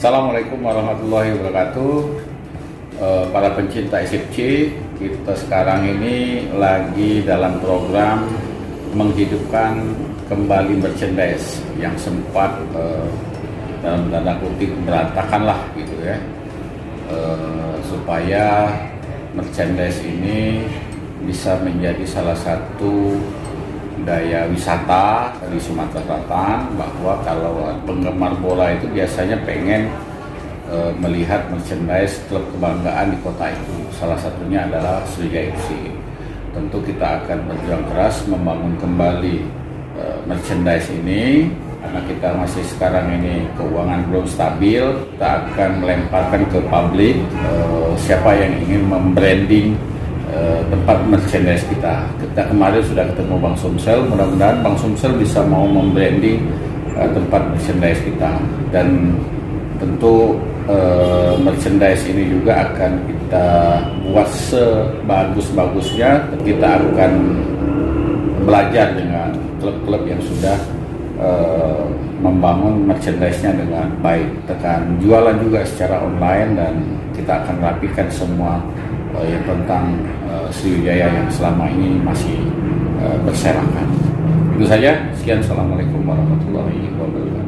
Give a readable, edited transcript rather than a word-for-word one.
Assalamualaikum warahmatullahi wabarakatuh. Para pencinta SFC, kita sekarang ini lagi dalam program menghidupkan kembali merchandise yang sempat dalam tanda kutip berantakan lah gitu ya, supaya merchandise ini bisa menjadi salah satu daya wisata di Sumatera Selatan, bahwa kalau penggemar bola itu biasanya pengen melihat merchandise klub kebanggaan di kota itu. Salah satunya adalah Sriwijaya FC. Tentu kita akan berjuang keras membangun kembali merchandise ini, karena kita masih sekarang ini keuangan belum stabil. Kita akan melemparkan ke publik siapa yang ingin membranding tempat merchandise kita. Kita kemarin sudah ketemu Bang Sumsel, mudah-mudahan Bang Sumsel bisa mau membranding tempat merchandise kita, dan tentu merchandise ini juga akan kita buat sebagus-bagusnya. Kita akan belajar dengan klub-klub yang sudah membangun merchandise-nya dengan baik, tekan jualan juga secara online, dan kita akan rapikan semua yang tentang Sriwijaya yang selama ini masih berserakan. Itu saja, sekian, assalamualaikum warahmatullahi wabarakatuh.